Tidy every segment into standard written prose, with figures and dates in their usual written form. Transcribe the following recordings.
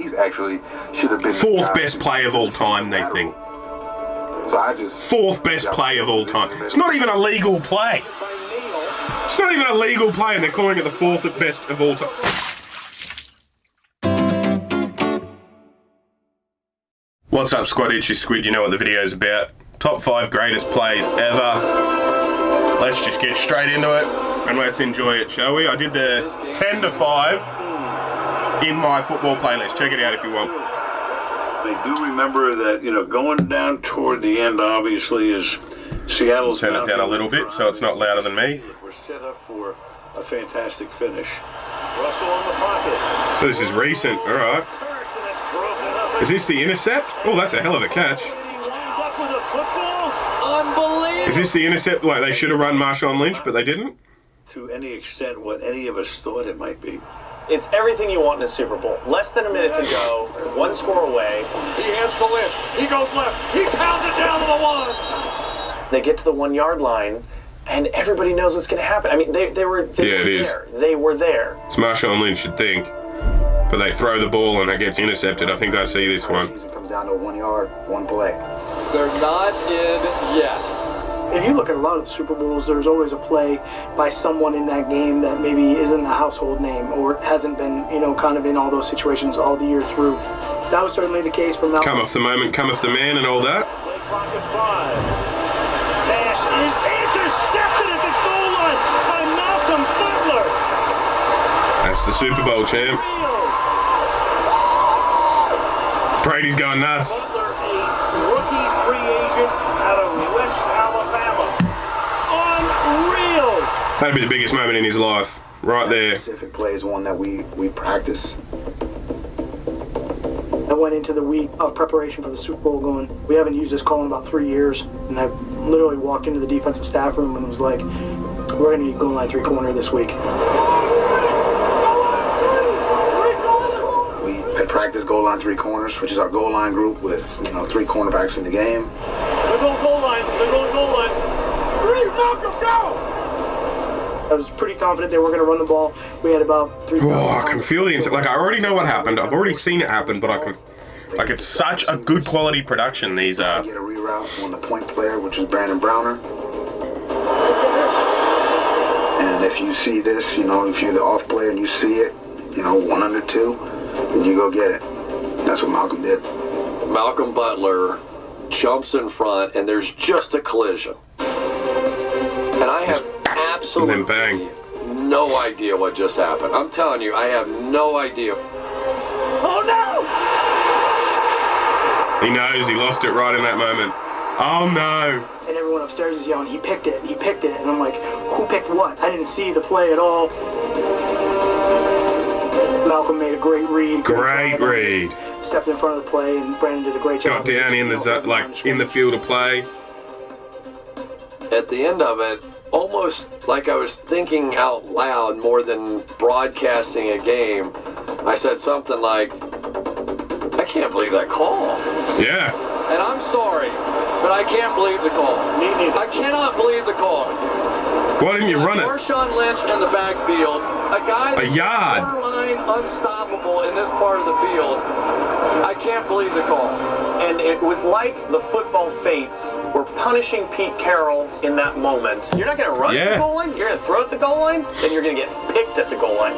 he's actually should have been fourth best player of all time, they think. So I just fourth best play of all time. It's not even a legal play. It's not even a legal play, and they're calling it the fourth best of all time. What's up, Squad? It's your Squid. You know what the video's about. Top 5 greatest plays ever. Let's just get straight into it, and let's enjoy it, shall we? I did the 10 to 5 in my football playlist. Check it out if you want. They do remember that, you know, going down toward the end, obviously, is Seattle's... Turn it down a little bit so it's not louder than me. We're set up for a fantastic finish. Russell in the pocket. So this is recent, all right. Is this the intercept? Oh, that's a hell of a catch. Unbelievable. Is this the intercept? Like they should have run Marshawn Lynch, but they didn't? To any extent, what any of us thought it might be. It's everything you want in a Super Bowl. Less than a minute to go, 1 score away. He hands to Lynch. He goes left. He pounds it down to the 1. They get to the 1 yard line, and everybody knows what's going to happen. I mean, they were there. They were there. It's Marshawn Lynch, you'd think. But they throw the ball and it gets intercepted. I think I see this one. Season comes down to 1 yard, 1 play. They're not in yet. If you look at a lot of the Super Bowls, there's always a play by someone in that game that maybe isn't a household name or hasn't been, you know, kind of in all those situations all the year through. That was certainly the case for Malcolm. Come off the moment, come off the man and all that. Play clock at 5. Pass is intercepted at the goal line by Malcolm Butler. That's the Super Bowl champ. Brady's going nuts. Butler, a rookie free agent out of West Alabama. Unreal. That'd be the biggest moment in his life. Right there. That specific play is one that we practice. I went into the week of preparation for the Super Bowl going, we haven't used this call in about 3 years. And I literally walked into the defensive staff room and was like, we're going to need goal line 3 corner this week. At practice, goal line 3 corners, which is our goal line group with 3 cornerbacks in the game. They're going goal line. They're going goal line. Breathe, Malcolm, go! I was pretty confident they were going to run the ball. We had about 3. Oh, I can feel the inside. Like I already know what happened. I've already seen it happen, but I can. Like it's such a good quality production. These are. Get a reroute on the point player, which is Brandon Browner. And if you see this, if you're the off player and you see it, 1 under 2. And you go get it. That's what Malcolm did. Malcolm Butler jumps in front, and there's just a collision. And I have absolutely no idea what just happened. I'm telling you, I have no idea. Oh, no! He knows he lost it right in that moment. Oh, no. And everyone upstairs is yelling, he picked it. And I'm like, who picked what? I didn't see the play at all. Malcolm made a great read. Great read. Stepped in front of the play, and Brandon did a great job. Got down in the in the field of play. At the end of it, almost like I was thinking out loud more than broadcasting a game, I said something like, I can't believe that call. Yeah. And I'm sorry, but I can't believe the call. Me neither. I cannot believe the call. Why didn't you run it? Marshawn Lynch in the backfield, a guy that's borderline unstoppable in this part of the field. I can't believe the call. And it was like the football fates were punishing Pete Carroll in that moment. You're not going to run at the goal line, you're going to throw at the goal line, then you're going to get picked at the goal line.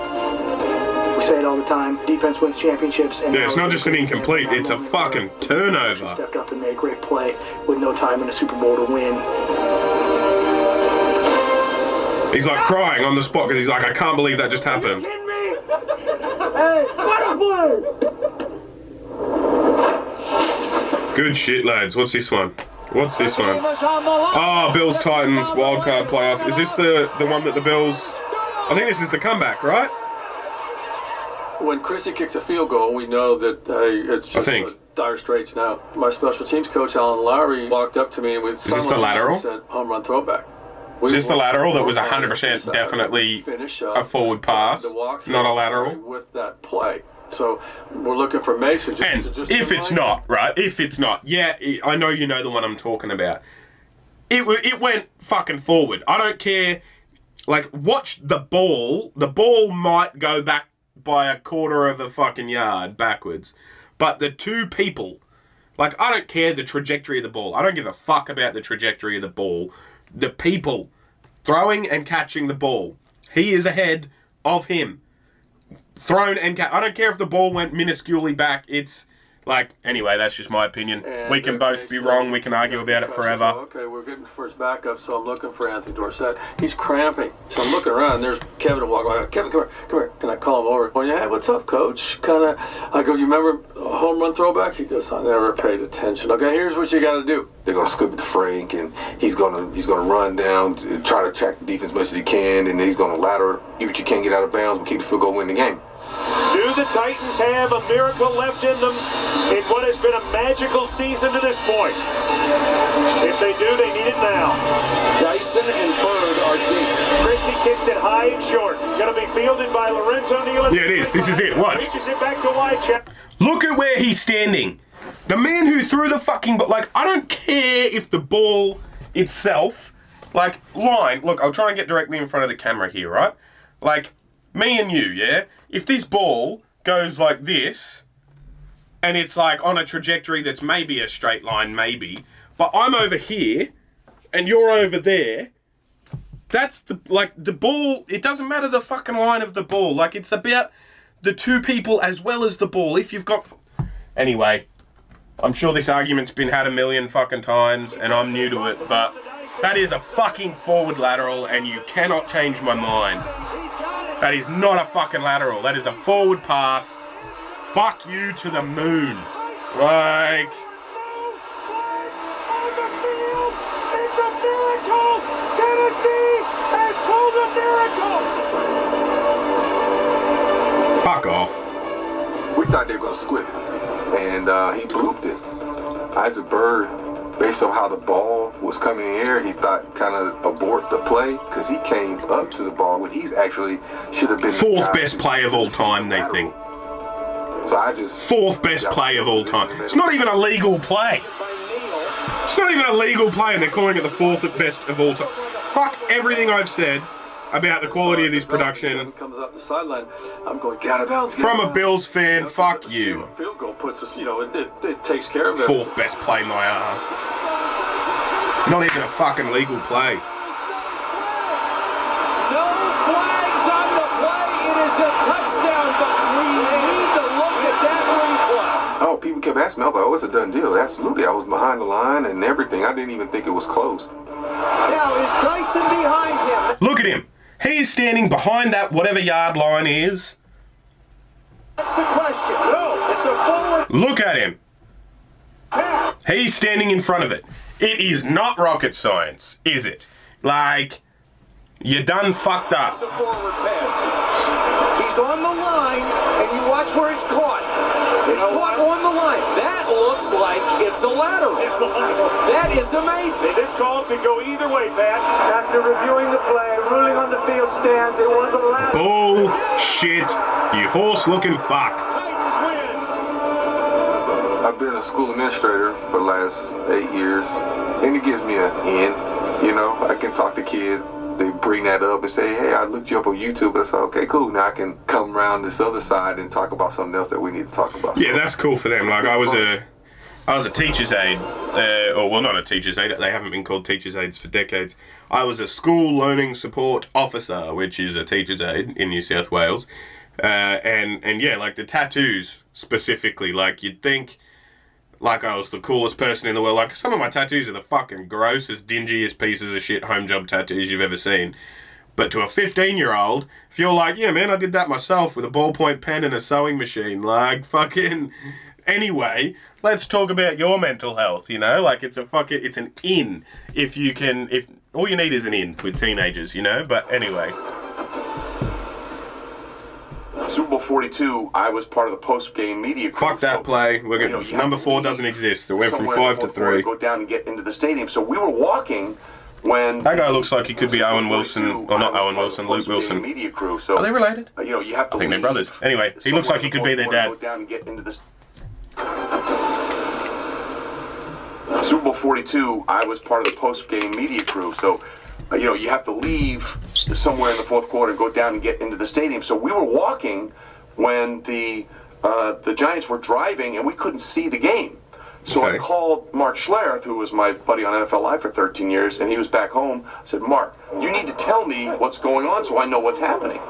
We say it all the time, defense wins championships. And yeah, it's not just an incomplete, it's a fucking turnover. He stepped up and made a great play with no time in a Super Bowl to win. He's like crying on the spot because he's like, I can't believe that just happened. Hey, Good shit, lads. What's this one? Oh, Bills Titans wildcard playoff. Is this the one that the Bills? I think this is the comeback, right? When Chrissy kicks a field goal, we know that it's just dire straits now. My special teams coach, Alan Lowry, walked up to me and is this the lateral? Said, home run throwback. Is this the lateral that was 100% definitely a forward pass, not a lateral? With that play. So we're looking for Mason. And if it's not, right, yeah, I know you know the one I'm talking about. It went fucking forward. I don't care. Like, watch the ball. The ball might go back by a quarter of a fucking yard backwards. But the two people, like, I don't care the trajectory of the ball. I don't give a fuck about the trajectory of the ball. The people throwing and catching the ball. He is ahead of him. Thrown and I don't care if the ball went minusculely back. It's like, anyway, that's just my opinion. And we can both be wrong. We can argue about it forever. Okay, we're getting first backup, so I'm looking for Anthony Dorsett. He's cramping. So I'm looking around, and there's Kevin walking by. Kevin, come here. And I call him over. Well, yeah, what's up, coach? I go, you remember a home run throwback? He goes, I never paid attention. Okay, here's what you got to do. They're going to squib to Frank, and he's gonna run down, try to track the defense as much as he can, and then he's going to ladder, get what you can get out of bounds, but keep the field goal, win the game. Do the Titans have a miracle left in them in what has been a magical season to this point? If they do, they need it now. Dyson and Bird are deep. Christie kicks it high and short. Going to be fielded by Lorenzo Neal. Yeah, it is. This is it. Watch. Reaches it back to Wycheck. Look at where he's standing. The man who threw the fucking ball. Like, I don't care if the ball itself, like, line. Look, I'll try and get directly in front of the camera here, right? Like, me and you, yeah? If this ball goes like this, and it's like on a trajectory that's maybe a straight line, maybe, but I'm over here, and you're over there, that's the ball, it doesn't matter the fucking line of the ball. Like, it's about the two people as well as the ball. If you've got... Anyway, I'm sure this argument's been had a million fucking times, and I'm new to it, but that is a fucking forward lateral, and you cannot change my mind. That is not a fucking lateral. That is a forward pass. Fuck you to the moon. Like... It's a miracle! Tennessee has pulled a miracle! Fuck off. We thought they were going to squib it, and he blooped it. Isaac Bird, based on how the ball was coming in the air, he thought kind of abort the play because he came up to the ball when he's actually should have been fourth best play of all time, they think. So I just... Fourth best play of all time. It's not even a legal play. It's not even a legal play, and they're calling it the fourth best of all time. Fuck everything I've said about the quality of this production. Comes up the sideline. I'm going, get out of bounds. From a Bills fan, fuck you. Field goal puts us, it takes care of it. Fourth best play, my ass. Not even a fucking legal play. No flags on the play. It is a touchdown, but we need to look at that replay. Oh, people kept asking me. I was like, oh, it's a done deal. Absolutely. I was behind the line and everything. I didn't even think it was close. Now, is Dyson behind him? Look at him. He's standing behind that whatever yard line is. That's the question. No, it's a forward. Look at him. He's standing in front of it. It is not rocket science, is it? Like, you done fucked up. It's a forward pass. He's on the line, and you watch where it's caught. It's caught on the line. That looks like it's a lateral. It's a lateral. That is amazing. This call could go either way, Pat. After reviewing the play, ruling on the field stands, it was a lateral. Bullshit, you horse-looking fuck. Titans win. I've been a school administrator for the last 8 years, and it gives me an in. You know, I can talk to kids. They bring that up and say, hey, I looked you up on YouTube. I said, okay, cool. Now I can come around this other side and talk about something else that we need to talk about. Yeah, that's cool for them. Like, I was a teacher's aide, not a teacher's aide. They haven't been called teacher's aides for decades. I was a school learning support officer, which is a teacher's aide in New South Wales. And yeah, like the tattoos specifically, like you'd think like I was the coolest person in the world. Like, some of my tattoos are the fucking grossest, dingiest pieces of shit home job tattoos you've ever seen. But to a 15-year-old, if you're like, yeah, man, I did that myself with a ballpoint pen and a sewing machine, like, fucking... Anyway, let's talk about your mental health, you know? Like, it's an in if you can... if all you need is an in with teenagers, you know? But anyway... Super Bowl 42, I was part of the post-game media crew. Fuck that play. We're gonna, number 4 doesn't exist. It went from 5 to 3. Go down and get into the stadium. So we were walking when... That guy looks like he could be Owen Wilson, or not Owen Wilson, Luke Wilson. Media crew. So, are they related? You have to I think they're brothers. Anyway, he looks like he could be their dad. Go down and get into the... Super Bowl 42, I was part of the post-game media crew. So... you have to leave somewhere in the fourth quarter and go down and get into the stadium. So we were walking when the Giants were driving and we couldn't see the game. So I called Mark Schlereth, who was my buddy on NFL Live for 13 years, and he was back home. I said, Mark, you need to tell me what's going on so I know what's happening.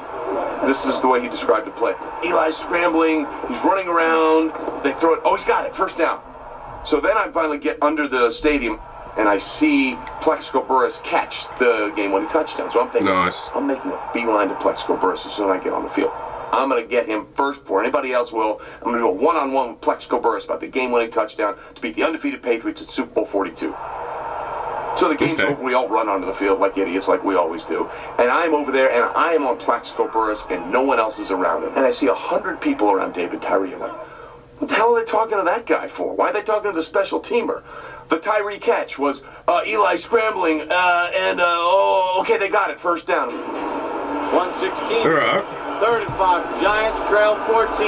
This is the way he described the play. Eli's scrambling, he's running around, they throw it, oh, he's got it, first down. So then I finally get under the stadium, and I see Plexico Burress catch the game-winning touchdown. So I'm thinking, I'm making a beeline to Plexico Burress as soon as I get on the field. I'm going to get him first before anybody else will. I'm going to do a one-on-one with Plexico Burress about the game-winning touchdown to beat the undefeated Patriots at Super Bowl 42. So the game's over, we all run onto the field like idiots, like we always do. And I'm over there, and I am on Plexico Burress, and no one else is around him. And I see 100 people around David Tyree. I'm like, what the hell are they talking to that guy for? Why are they talking to the special teamer? The Tyree catch was Eli scrambling, okay, they got it, first down. 116. All right. 3rd and 5. Giants trail 14-10.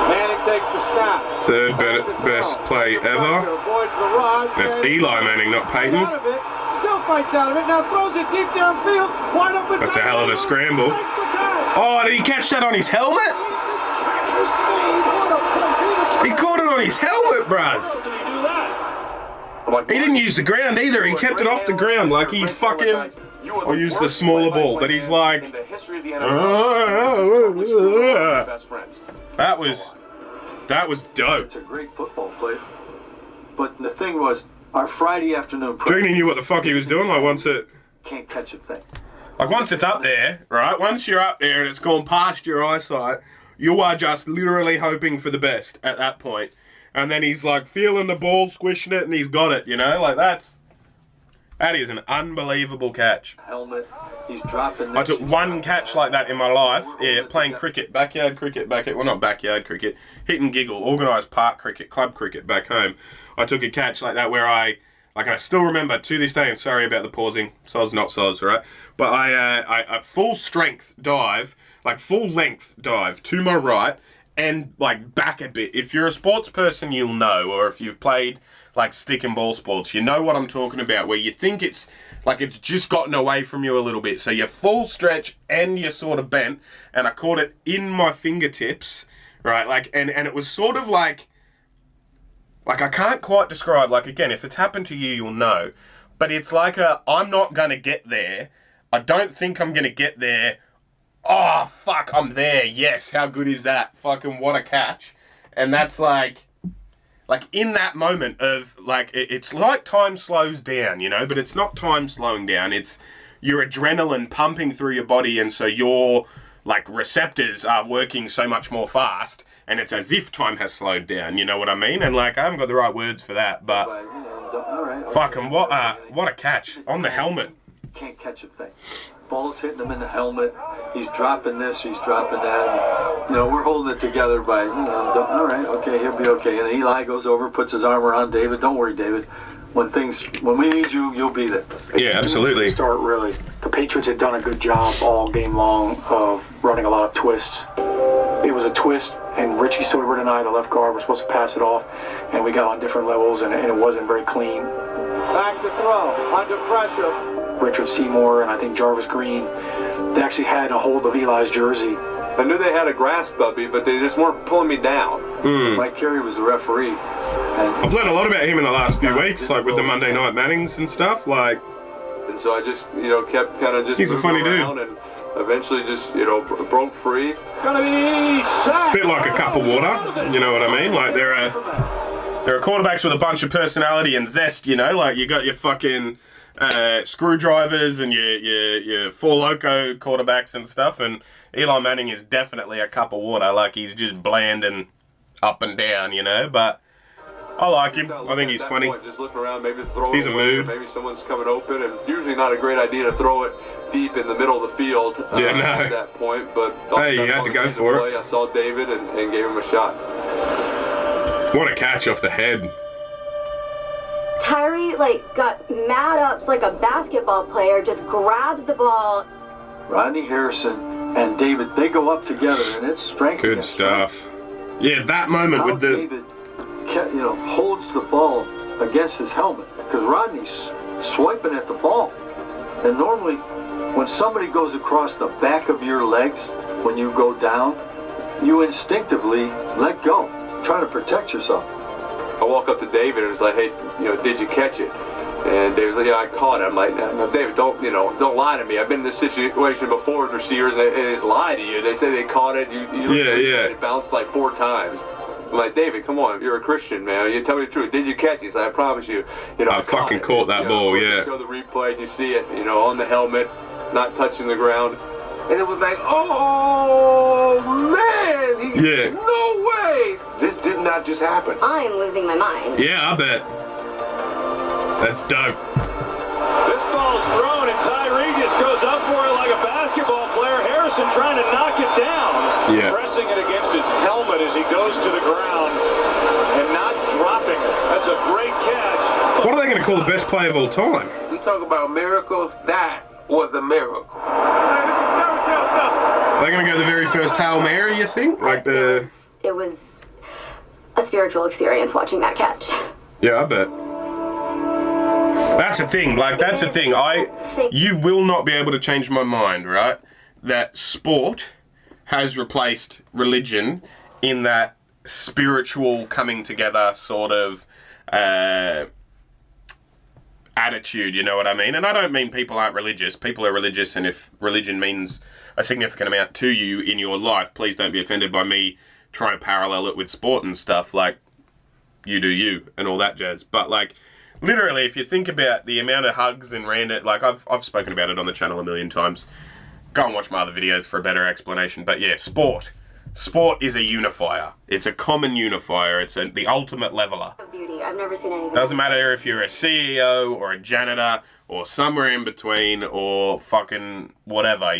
Manning takes the snap. Third best play ever. That's Eli Manning, not Peyton. Still fights out of it. Now throws it deep downfield. Wide open. That's a hell of a scramble. Oh, did he catch that on his helmet? He caught it on his helmet, bros. He didn't use the ground either. He kept it off the ground like he's fucking... I'll use the smaller ball, but he's like... That was dope. It's a great football play. But the thing was, our Friday afternoon... Do you reckon he knew what the fuck he was doing? Like, once it... Can't catch a thing. Like, once it's up there, right? Once you're up there and it's gone past your eyesight, you are just literally hoping for the best at that point. And then he's, like, feeling the ball, squishing it, and he's got it, you know? Like, that is an unbelievable catch. Helmet, he's dropping. I took one catch like that in my life, playing cricket, backyard cricket, well, not backyard cricket, hit and giggle, organised park cricket, club cricket back home. I took a catch like that where I still remember to this day, and sorry about the pausing, sods not sods, right? But I full strength dive, like full length dive to my right and like back a bit. If you're a sports person, you'll know, or if you've played like stick and ball sports, you know what I'm talking about, where you think it's like it's just gotten away from you a little bit. So you're full stretch and you're sort of bent, and I caught it in my fingertips, right? Like, and it was sort of like I can't quite describe, like, again, if it's happened to you, you'll know, but it's like I'm not going to get there. I don't think I'm going to get there. Oh, fuck, I'm there. Yes, how good is that? Fucking what a catch. And that's like in that moment of, like, it's like time slows down, you know, but it's not time slowing down. It's your adrenaline pumping through your body, and so your, like, receptors are working so much more fast, and it's as if time has slowed down, you know what I mean? And, like, I haven't got the right words for that, but fucking what a catch on the helmet. Can't catch a thing. Ball's hitting him in the helmet. He's dropping this, he's dropping that. You know, we're holding it together by, you know, all right, okay, he'll be okay. And Eli goes over, puts his arm around David. Don't worry, David. When we need you, you'll be there. Yeah, absolutely. Start really. The Patriots had done a good job all game long of running a lot of twists. It was a twist, and Richie Soybert and I, the left guard, were supposed to pass it off, and we got on different levels, and it wasn't very clean. Back to throw, under pressure. Richard Seymour and I think Jarvis Green, they actually had a hold of Eli's jersey. I knew they had a grasp of me, but they just weren't pulling me down. Mike Carey was the referee. I've learned a lot about him in the last few weeks, like with the Monday Night Mannings and stuff, like. And so I just, you know, kept kind of just. He's a funny dude. And eventually just, you know, broke free. Gonna be sacked. Bit like a cup of water, you know what I mean? Like there are quarterbacks with a bunch of personality and zest, you know, like you got your fucking screwdrivers and your Four Loco quarterbacks and stuff, and Eli Manning is definitely a cup of water. Like, he's just bland and up and down, you know, but I like him. I think he's funny. Just look around, maybe throw he's it a away, mood. Maybe someone's coming open, and usually not a great idea to throw it deep in the middle of the field at that point, but hey, you had to go for it. I saw David and gave him a shot. What a catch off the head. Tyree, got mad ups like a basketball player, just grabs the ball. Rodney Harrison and David, they go up together, and it's strength. Good stuff. Yeah, that moment with the... David, you know, holds the ball against his helmet, because Rodney's swiping at the ball. And normally, when somebody goes across the back of your legs, when you go down, you instinctively let go. Try to protect yourself. I walk up to David and it's like, hey, did you catch it? And David's like, yeah, I caught it. I'm like, no, David, don't lie to me. I've been in this situation before with receivers and it's lied to you. They say they caught it. It bounced like 4 times. I'm like, David, come on, you're a Christian, man. You tell me the truth. Did you catch it? He's like, I promise you. I fucking caught that ball, yeah. You show the replay and you see it, on the helmet, not touching the ground. And it was like, oh, man. No way. This did not just happen. I'm losing my mind. Yeah, I bet. That's dope. This ball's thrown and Tyree just goes up for it like a basketball player. Harrison trying to knock it down. Yeah. Pressing it against his helmet as he goes to the ground and not dropping it. That's a great catch. What are they going to call the best play of all time? We talk about miracles. That was a miracle. Are they going to go the very first Hail Mary, you think? It was a spiritual experience watching that catch. Yeah, I bet. That's the thing. That's the thing. You will not be able to change my mind, right? That sport has replaced religion in that spiritual coming together sort of attitude, you know what I mean? And I don't mean people aren't religious. People are religious, and if religion means a significant amount to you in your life, please don't be offended by me trying to parallel it with sport and stuff. Like, you do you and all that jazz. But literally, if you think about the amount of hugs and random, I've spoken about it on the channel a million times. Go and watch my other videos for a better explanation. But yeah, sport is a unifier. It's a common unifier. It's the ultimate leveler. Beauty. I've never seen anything. Doesn't matter if you're a CEO or a janitor or somewhere in between or fucking whatever,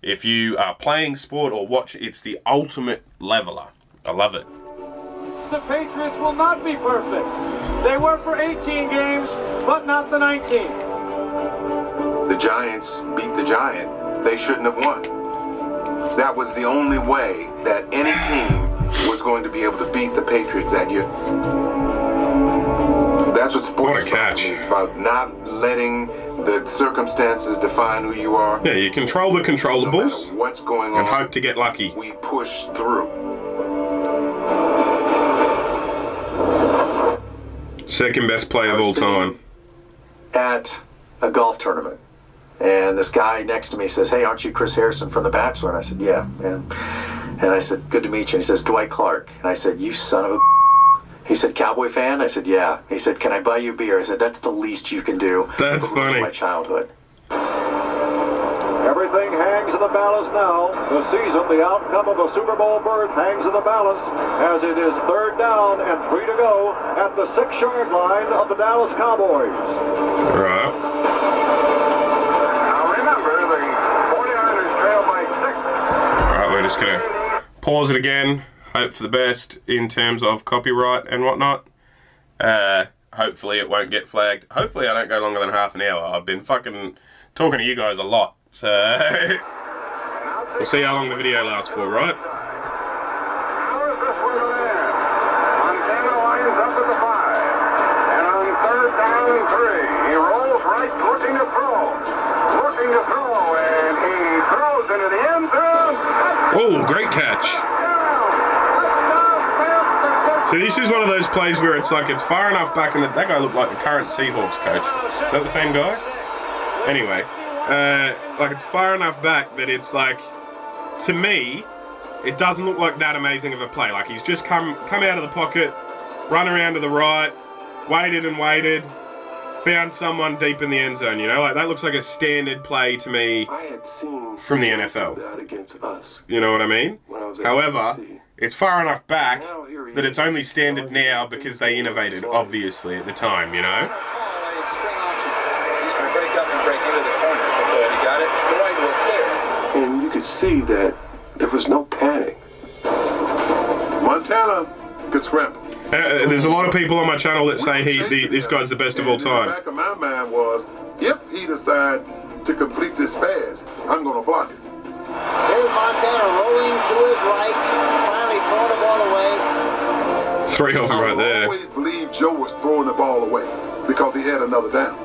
If you are playing sport or watch, it's the ultimate leveler. I love it. The Patriots will not be perfect. They were for 18 games, but not the 19. The Giants beat the Giant. They shouldn't have won. That was the only way that any team was going to be able to beat the Patriots that year. That's what sports is about. It's about not letting the circumstances define who you are. Yeah, you control the controllables. No matter what's going on, and hope to get lucky. We push through. Second best play of all time. At a golf tournament, and this guy next to me says, "Hey, aren't you Chris Harrison from The Bachelor?" And I said, "Yeah, man." And I said, "Good to meet you." And he says, "Dwight Clark." And I said, "You son of a." He said, "Cowboy fan?" I said, "Yeah." He said, "Can I buy you a beer?" I said, "That's the least you can do." That's funny. My childhood. Everything hangs in the balance now. The season, the outcome of a Super Bowl berth hangs in the balance as it is 3rd down and 3 to go at the 6-yard line of the Dallas Cowboys. Right. Now remember, the 49ers trail by 6. Alright, we're just going to pause it again. Hope for the best in terms of copyright and whatnot. Hopefully it won't get flagged. Hopefully I don't go longer than half an hour. I've been fucking talking to you guys a lot. So, we'll see how long the video lasts for, right? How is this one to land? Montana lines up at the 5. And on 3rd down and 3, he rolls right, looking to throw. And he throws into the end zone. Oh, great catch. So this is one of those plays where it's far enough back, and that guy looked like the current Seahawks coach. Is that the same guy? Anyway. It's far enough back that it's to me, it doesn't look like that amazing of a play. He's just come out of the pocket, run around to the right, waited and waited, found someone deep in the end zone, that looks like a standard play to me from the NFL. That against us. You know what I mean? However, it's far enough back that it's only standard now because they innovated, obviously, at the time, And you could see that there was no panic. Montana could scramble. There's a lot of people on my channel that say this guy's the best of all time. The back of my mind was, if he decides to complete this pass, I'm going to block it. Here's Montana rolling to his right, finally throwing the ball away. 3 of them right there. I always believed Joe was throwing the ball away because he had another down.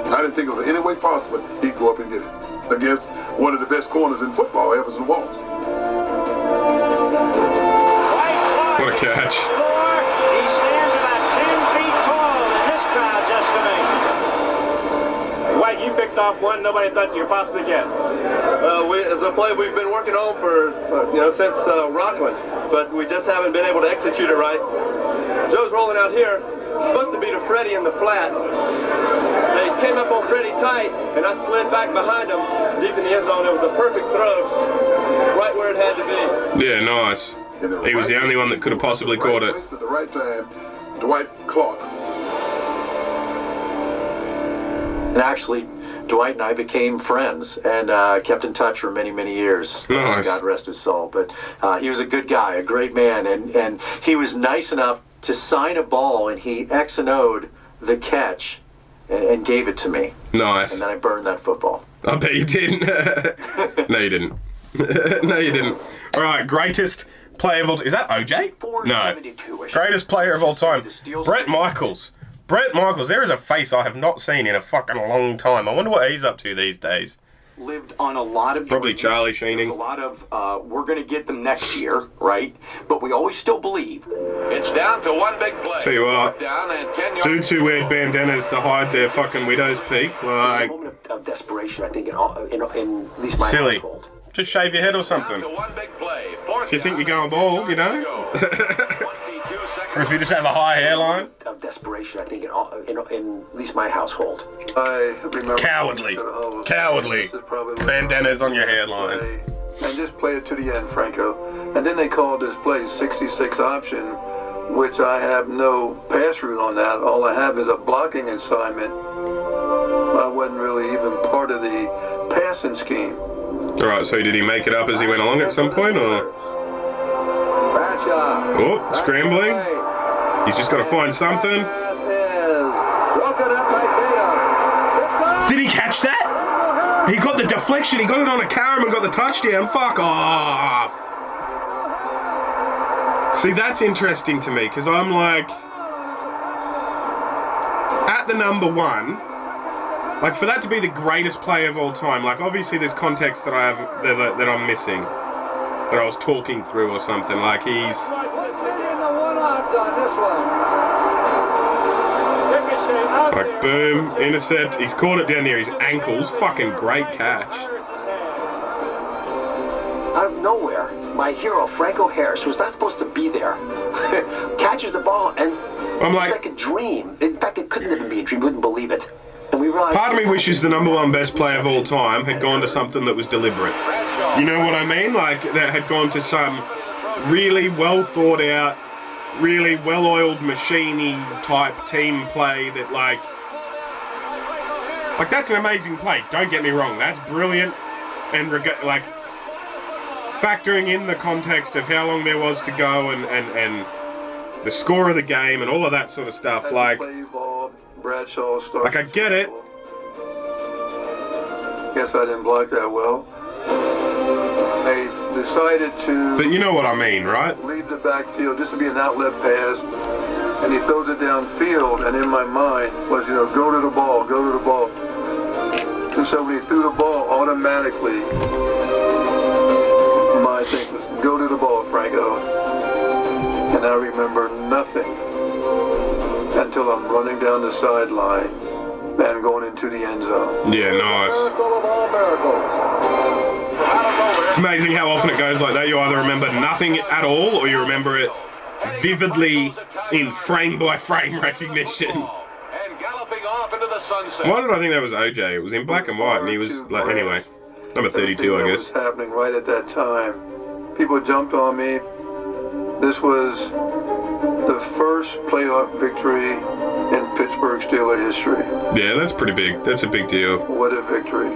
I didn't think it was any way possible he'd go up and get it. against one of the best corners in football, Everson Walls. What a catch. He stands about 10 feet tall in this crowd's estimation. White, you picked off one nobody thought you could possibly get. It's a play we've been working on for since Rockland, but we just haven't been able to execute it right. Joe's rolling out here. It's supposed to be to Freddie in the flat. They came up on Freddie tight, and I slid back behind him deep in the end zone. It was a perfect throw, right where it had to be. Yeah, nice. He was the only one that could have possibly caught it. At the right time, Dwight Clark. And actually, Dwight and I became friends and kept in touch for many, many years. Nice. God rest his soul. But he was a good guy, a great man, and he was nice enough to sign a ball, and he X and O'd the catch and gave it to me. Nice. And then I burned that football. I bet you didn't. No, you didn't. No, you didn't. All right, greatest player of all time. Is that OJ? No. Greatest player of all time. Brett Michaels. Brett Michaels, there is a face I have not seen in a fucking long time. I wonder what he's up to these days. Lived on a lot of probably dreams. Charlie Sheening. A lot of we're going to get them next year, right? But we always still believe. It's down to one big play. Tell you what, Down and 10 dudes who wear bandanas to hide their fucking widow's peak, like, a moment of desperation, I think, in at least my silly. household. Just shave your head or something. If you think you're going bald, you know. Or if you just have a high hairline. Of desperation, I think, in at least my household. I remember Cowardly. Cowardly. Bandanas on your hairline. And just play it to the end, Franco. And then they called this play 66 option, which I have no pass route on that. All I have is a blocking assignment. I wasn't really even part of the passing scheme. Alright, so did he make it up as he went along at some point, or? Oh, scrambling. He's just got to find something. Did he catch that? He got the deflection, he got it on a carom and got the touchdown. Fuck off. See, that's interesting to me, because I'm like, at the number one, like, for that to be the greatest play of all time, like, obviously there's context that I have that I'm missing, that I was talking through or something. Like, he's like, boom, intercept. He's caught it down near his ankles. Fucking great catch. Out of nowhere, my hero, Franco Harris, was not supposed to be there, catches the ball, and I'm like, it's like a dream. In fact, it couldn't even be a dream. You wouldn't believe it. And we realized, part of me wishes the number one best player of all time had gone to something that was deliberate. You know what I mean? Like, that had gone to some really well thought out, really well-oiled machine-y type team play that, like, that's an amazing play. Don't get me wrong. That's brilliant. And, like, factoring in the context of how long there was to go and the score of the game and all of that sort of stuff, like I get it. Guess I didn't block that well. I decided to... But you know what I mean, right? Leave the backfield just to be an outlet pass, and he throws it downfield, and in my mind was, go to the ball, go to the ball. And so when he threw the ball, automatically, my thing was, go to the ball, Franco. And I remember nothing until I'm running down the sideline and going into the end zone. Yeah, nice. It's amazing how often it goes like that. You either remember nothing at all, or you remember it vividly in frame-by-frame recognition. Why did I think that was OJ? It was in black and white, and he was like, anyway, number 32, I guess. That was happening right at that time. People jumped on me. This was the first playoff victory in Pittsburgh Steelers history. Yeah, that's pretty big. That's a big deal. What a victory.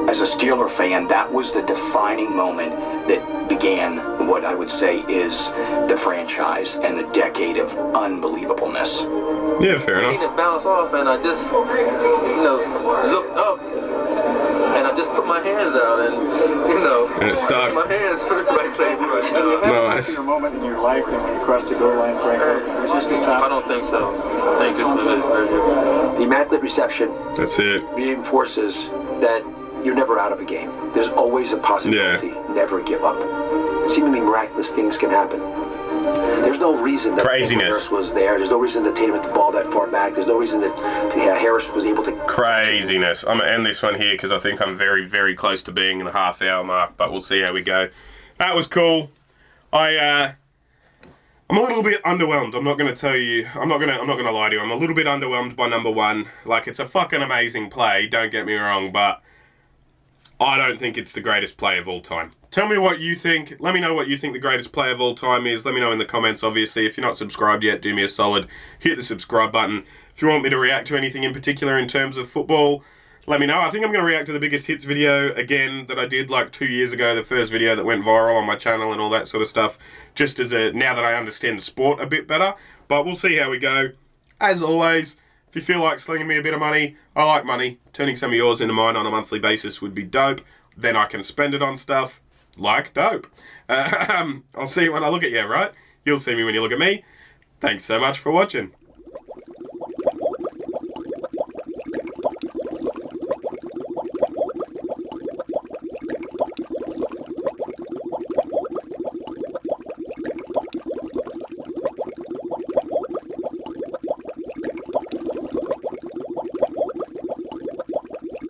as a Steeler fan, that was the defining moment that began what I would say is the franchise and the decade of unbelievableness. Yeah, fair enough. I seen it bounce off, and I just, looked up, and I just put my hands out, and, and it stuck. My hands for right side. Nice. A moment in your life when you crossed the goal line, Franco? Was this the time? I don't think so. I think this was it. The immaculate reception. That's it. Reinforces that you're never out of a game. There's always a possibility. Yeah. Never give up. Seemingly miraculous things can happen. There's no reason that Harris was there. There's no reason that Tatum hit the ball that far back. There's no reason that Harris was able to... Craziness. I'm going to end this one here because I think I'm very, very close to being in the half-hour mark, but we'll see how we go. That was cool. I'm a little bit underwhelmed. I'm not going to tell you. I'm not going to lie to you. I'm a little bit underwhelmed by number one. Like, it's a fucking amazing play. Don't get me wrong, but I don't think it's the greatest play of all time. Tell me what you think. Let me know what you think the greatest play of all time is. Let me know in the comments, obviously. If you're not subscribed yet, do me a solid. Hit the subscribe button. If you want me to react to anything in particular in terms of football, let me know. I think I'm going to react to the biggest hits video again that I did like 2 years ago. The first video that went viral on my channel and all that sort of stuff. Just as now that I understand the sport a bit better. But we'll see how we go. As always, if you feel like slinging me a bit of money, I like money. Turning some of yours into mine on a monthly basis would be dope. Then I can spend it on stuff like dope. I'll see you when I look at you, right? You'll see me when you look at me. Thanks so much for watching.